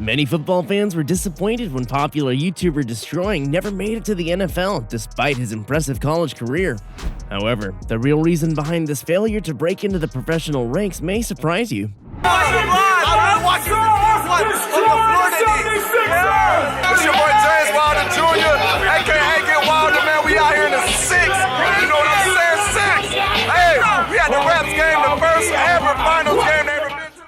Many football fans were disappointed when popular YouTuber Deestroying never made it to the NFL despite his impressive college career. However, the real reason behind this failure to break into the professional ranks may surprise you. It's your boy James Wilder Jr., aka Get Wilder, man. We out here in the six. You know what I'm saying? Six. Hey, we had the Raps game, the first ever finals game they ever been to.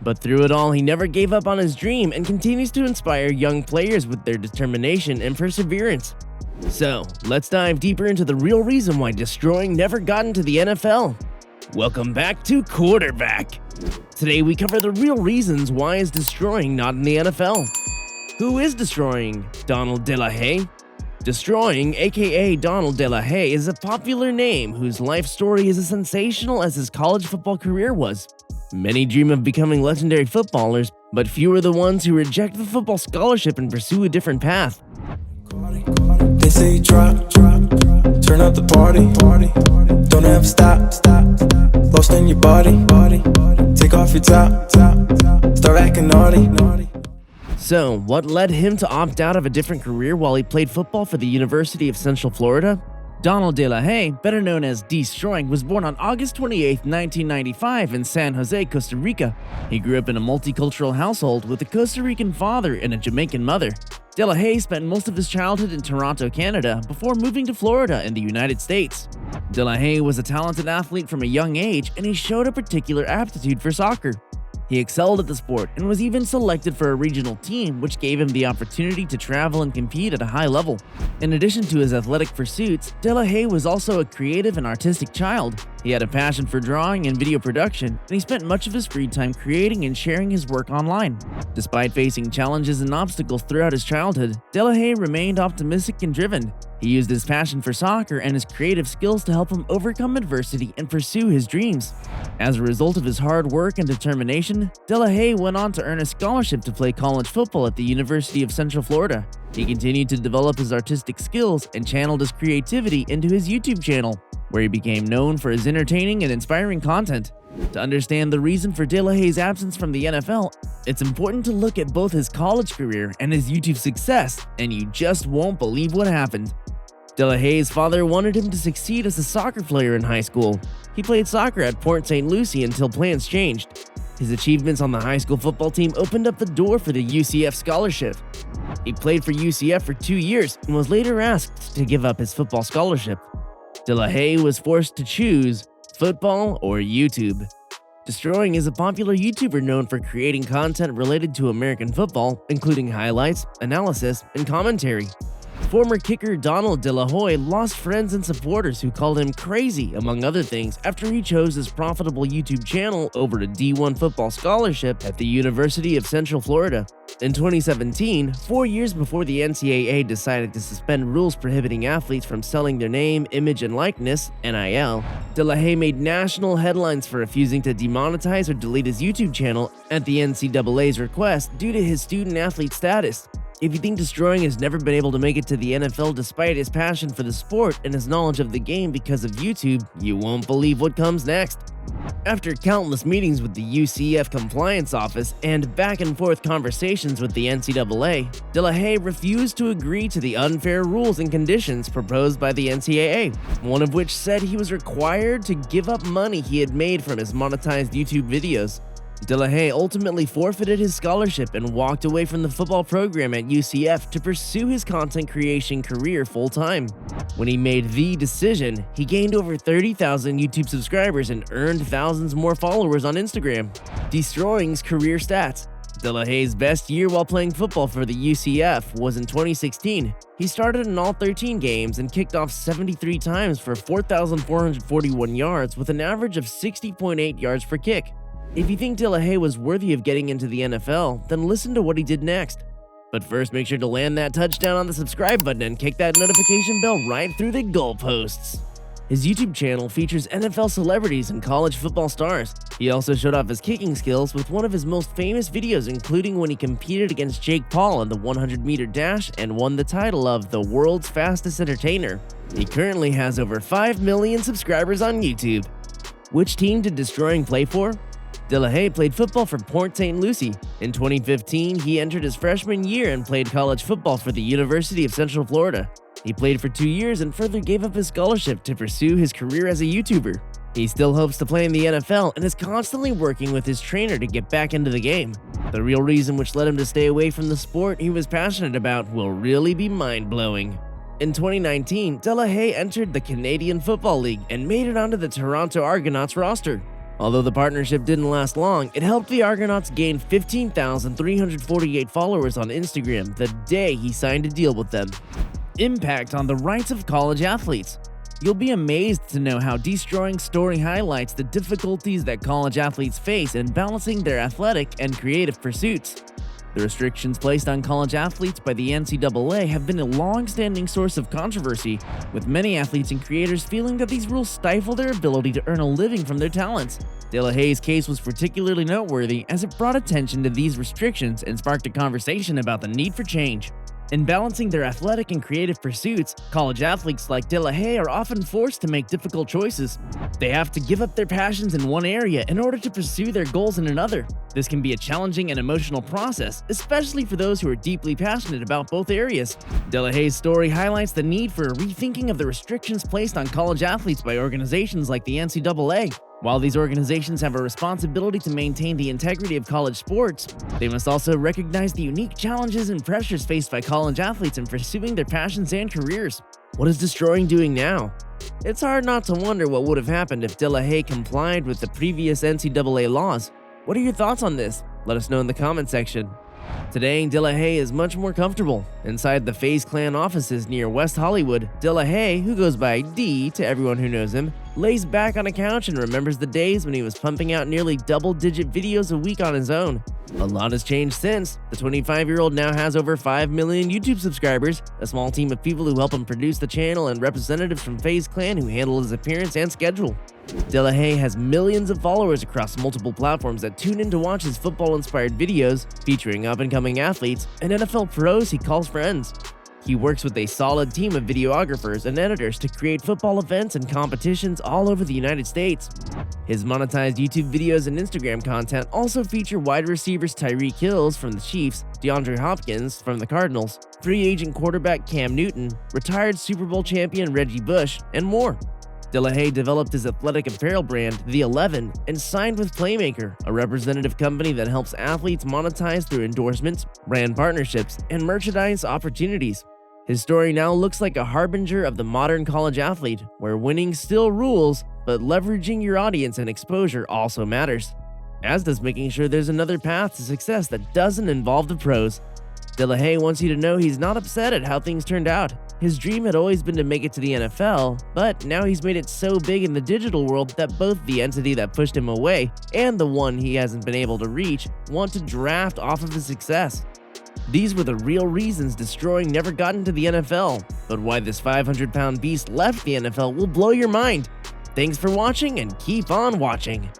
But through it all, he never gave up on his dream and continues to inspire young players with their determination and perseverance. So, let's dive deeper into the real reason why Deestroying never got into the NFL. Welcome back to Quarterback. Today we cover the real reasons why is Deestroying not in the NFL. Who is Deestroying? Donald De La Haye? Deestroying, aka Donald De La Haye, is a popular name whose life story is as sensational as his college football career was. Many dream of becoming legendary footballers, but few are the ones who reject the football scholarship and pursue a different path. They say drop, turn up the party, don't ever stop, lost in your body, take off your top, start acting naughty. So, what led him to opt out of a different career while he played football for the University of Central Florida? Donald De La Haye, better known as Deestroying, was born on August 28, 1995 in San Jose, Costa Rica. He grew up in a multicultural household with a Costa Rican father and a Jamaican mother. De La Haye spent most of his childhood in Toronto, Canada, before moving to Florida in the United States. De La Haye was a talented athlete from a young age, and he showed a particular aptitude for soccer. He excelled at the sport and was even selected for a regional team, which gave him the opportunity to travel and compete at a high level. In addition to his athletic pursuits, De La Haye was also a creative and artistic child. He had a passion for drawing and video production, and he spent much of his free time creating and sharing his work online. Despite facing challenges and obstacles throughout his childhood, De La Haye remained optimistic and driven. He used his passion for soccer and his creative skills to help him overcome adversity and pursue his dreams. As a result of his hard work and determination, De La Haye went on to earn a scholarship to play college football at the University of Central Florida. He continued to develop his artistic skills and channeled his creativity into his YouTube channel, where he became known for his entertaining and inspiring content. To understand the reason for De La Haye's absence from the NFL, it's important to look at both his college career and his YouTube success, and you just won't believe what happened. De La Haye's father wanted him to succeed as a soccer player in high school. He played soccer at Port St. Lucie until plans changed. His achievements on the high school football team opened up the door for the UCF scholarship. He played for UCF for 2 years and was later asked to give up his football scholarship. De La Haye was forced to choose football or YouTube. Deestroying is a popular YouTuber known for creating content related to American football, including highlights, analysis, and commentary. Former kicker Donald De La Haye lost friends and supporters who called him crazy, among other things, after he chose his profitable YouTube channel over a D1 football scholarship at the University of Central Florida. In 2017, 4 years before the NCAA decided to suspend rules prohibiting athletes from selling their name, image, and likeness, NIL, De La Haye made national headlines for refusing to demonetize or delete his YouTube channel at the NCAA's request due to his student-athlete status. If you think Deestroying has never been able to make it to the NFL despite his passion for the sport and his knowledge of the game because of YouTube, you won't believe what comes next. After countless meetings with the UCF compliance office and back-and-forth conversations with the NCAA, De La Haye refused to agree to the unfair rules and conditions proposed by the NCAA, one of which said he was required to give up money he had made from his monetized YouTube videos. De La Haye ultimately forfeited his scholarship and walked away from the football program at UCF to pursue his content creation career full-time. When he made the decision, he gained over 30,000 YouTube subscribers and earned thousands more followers on Instagram. Deestroying's career stats. De La Haye's best year while playing football for the UCF was in 2016. He started in all 13 games and kicked off 73 times for 4,441 yards with an average of 60.8 yards per kick. If you think De La Haye was worthy of getting into the NFL, then listen to what he did next. But first, make sure to land that touchdown on the subscribe button and kick that notification bell right through the goalposts. His YouTube channel features NFL celebrities and college football stars. He also showed off his kicking skills with one of his most famous videos, including when he competed against Jake Paul in the 100-meter dash and won the title of the world's fastest entertainer. He currently has over 5 million subscribers on YouTube. Which team did Deestroying play for? De La Haye played football for Port St. Lucie. In 2015, he entered his freshman year and played college football for the University of Central Florida. He played for 2 years and further gave up his scholarship to pursue his career as a YouTuber. He still hopes to play in the NFL and is constantly working with his trainer to get back into the game. The real reason which led him to stay away from the sport he was passionate about will really be mind-blowing. In 2019, De La Haye entered the Canadian Football League and made it onto the Toronto Argonauts roster. Although the partnership didn't last long, it helped the Argonauts gain 15,348 followers on Instagram the day he signed a deal with them. Impact on the rights of college athletes. You'll be amazed to know how Deestroying's story highlights the difficulties that college athletes face in balancing their athletic and creative pursuits. The restrictions placed on college athletes by the NCAA have been a long-standing source of controversy, with many athletes and creators feeling that these rules stifle their ability to earn a living from their talents. De La Haye's case was particularly noteworthy as it brought attention to these restrictions and sparked a conversation about the need for change. In balancing their athletic and creative pursuits, college athletes like De La Haye are often forced to make difficult choices. They have to give up their passions in one area in order to pursue their goals in another. This can be a challenging and emotional process, especially for those who are deeply passionate about both areas. De La Haye's story highlights the need for a rethinking of the restrictions placed on college athletes by organizations like the NCAA. While these organizations have a responsibility to maintain the integrity of college sports, they must also recognize the unique challenges and pressures faced by college athletes in pursuing their passions and careers. What is Deestroying doing now? It's hard not to wonder what would have happened if De La Haye complied with the previous NCAA laws. What are your thoughts on this? Let us know in the comment section. Today, De La Haye is much more comfortable. Inside the FaZe Clan offices near West Hollywood, De La Haye, who goes by D to everyone who knows him, lays back on a couch and remembers the days when he was pumping out nearly double-digit videos a week on his own. A lot has changed since. The 25-year-old now has over 5 million YouTube subscribers, a small team of people who help him produce the channel, and representatives from FaZe Clan who handle his appearance and schedule. De La Haye has millions of followers across multiple platforms that tune in to watch his football-inspired videos featuring up-and-coming athletes and NFL pros he calls friends. He works with a solid team of videographers and editors to create football events and competitions all over the United States. His monetized YouTube videos and Instagram content also feature wide receivers Tyreek Hill from the Chiefs, DeAndre Hopkins from the Cardinals, free agent quarterback Cam Newton, retired Super Bowl champion Reggie Bush, and more. De La Haye developed his athletic apparel brand, The 11, and signed with Playmaker, a representative company that helps athletes monetize through endorsements, brand partnerships, and merchandise opportunities. His story now looks like a harbinger of the modern college athlete, where winning still rules, but leveraging your audience and exposure also matters, as does making sure there's another path to success that doesn't involve the pros. De La Haye wants you to know he's not upset at how things turned out. His dream had always been to make it to the NFL, but now he's made it so big in the digital world that both the entity that pushed him away and the one he hasn't been able to reach want to draft off of his success. These were the real reasons Deestroying never got into the NFL, but why this 500-pound beast left the NFL will blow your mind. Thanks for watching and keep on watching.